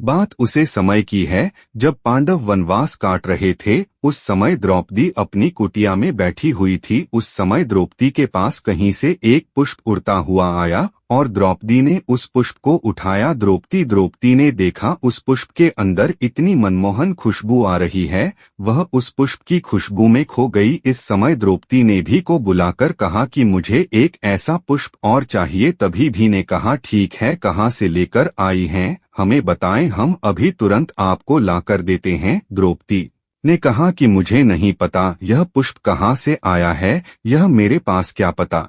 बात उसे समय की है जब पांडव वनवास काट रहे थे। उस समय द्रौपदी अपनी कुटिया में बैठी हुई थी। उस समय द्रौपदी के पास कहीं से एक पुष्प उड़ता हुआ आया और द्रौपदी ने उस पुष्प को उठाया। द्रौपदी ने देखा उस पुष्प के अंदर इतनी मनमोहन खुशबू आ रही है, वह उस पुष्प की खुशबू में खो गई। इस समय द्रौपदी ने भी को बुलाकर कहा कि मुझे एक ऐसा पुष्प और चाहिए। तभी भी ने कहा ठीक है, कहाँ से लेकर आई हैं, हमें बताएं, हम अभी तुरंत आपको लाकर देते हैं। द्रौपदी ने कहा कि मुझे नहीं पता यह पुष्प कहाँ से आया है, यह मेरे पास क्या पता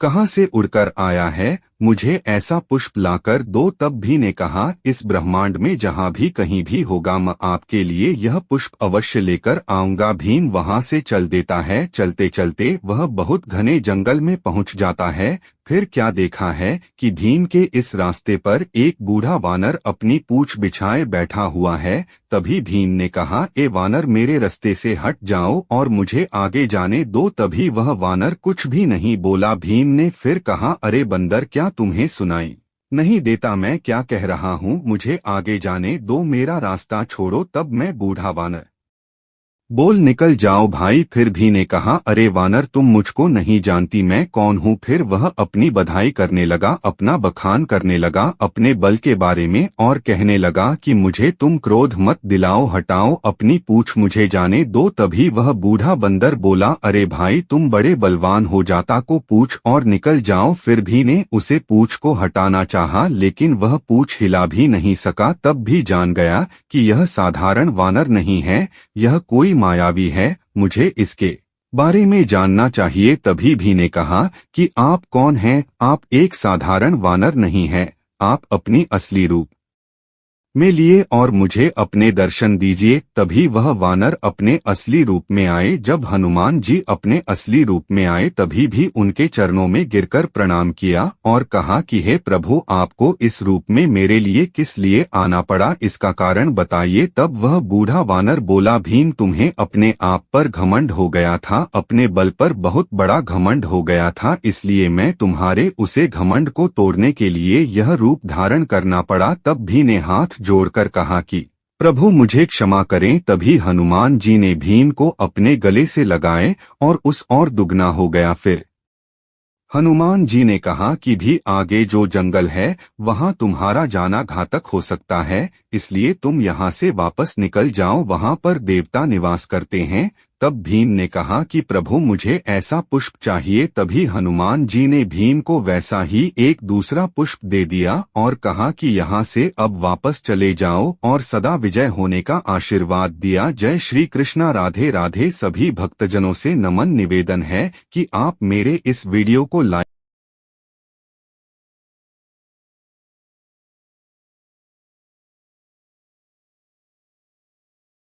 कहाँ से उड़कर आया है, मुझे ऐसा पुष्प लाकर दो। तब भी ने कहा इस ब्रह्मांड में जहाँ भी कहीं भी होगा मैं आपके लिए यह पुष्प अवश्य लेकर आऊंगा। भीम वहाँ से चल देता है। चलते चलते वह बहुत घने जंगल में पहुँच जाता है। फिर क्या देखा है कि भीम के इस रास्ते पर एक बूढ़ा वानर अपनी पूंछ बिछाए बैठा हुआ है। तभी भीम ने कहा ए वानर, मेरे रास्ते से हट जाओ और मुझे आगे जाने दो। तभी वह वानर कुछ भी नहीं बोला। भीम ने फिर कहा अरे बंदर, क्या तुम्हें सुनाई नहीं देता मैं क्या कह रहा हूँ, मुझे आगे जाने दो, मेरा रास्ता छोड़ो। तब मैं बूढ़ा वानर बोल निकल जाओ भाई। फिर भी ने कहा अरे वानर, तुम मुझको नहीं जानती मैं कौन हूँ। फिर वह अपनी बधाई करने लगा, अपना बखान करने लगा अपने बल के बारे में और कहने लगा कि मुझे तुम क्रोध मत दिलाओ, हटाओ अपनी पूंछ, मुझे जाने दो। तभी वह बूढ़ा बंदर बोला अरे भाई, तुम बड़े बलवान हो, जाता को पूछ और निकल जाओ। फिर भी ने उसे पूंछ को हटाना चाहा लेकिन वह पूंछ हिला भी नहीं सका। तब भी जान गया कि यह साधारण वानर नहीं है, यह कोई मायावी है, मुझे इसके बारे में जानना चाहिए। तभी भी ने कहा कि आप कौन हैं, आप एक साधारण वानर नहीं हैं, आप अपनी असली रूप में लिए और मुझे अपने दर्शन दीजिए। तभी वह वानर अपने असली रूप में आए। जब हनुमान जी अपने असली रूप में आए तभी भी उनके चरणों में गिरकर प्रणाम किया और कहा कि हे प्रभु, आपको इस रूप में मेरे लिए किस लिए आना पड़ा, इसका कारण बताइए। तब वह बूढ़ा वानर बोला भीम, तुम्हें अपने आप पर घमंड हो गया था, अपने बल पर बहुत बड़ा घमंड हो गया था, इसलिए मैं तुम्हारे उसे घमंड को तोड़ने के लिए यह रूप धारण करना पड़ा। तब भी ने हाथ जोड़कर कहा कि प्रभु मुझे क्षमा करें। तभी हनुमान जी ने भीम को अपने गले से लगाए और उस और दुगना हो गया। फिर हनुमान जी ने कहा कि भी आगे जो जंगल है वहां तुम्हारा जाना घातक हो सकता है, इसलिए तुम यहां से वापस निकल जाओ, वहां पर देवता निवास करते हैं। तब भीम ने कहा कि प्रभु मुझे ऐसा पुष्प चाहिए। तभी हनुमान जी ने भीम को वैसा ही एक दूसरा पुष्प दे दिया और कहा कि यहाँ से अब वापस चले जाओ और सदा विजय होने का आशीर्वाद दिया। जय श्री कृष्णा, राधे राधे। सभी भक्तजनों से नमन निवेदन है कि आप मेरे इस वीडियो को लाइक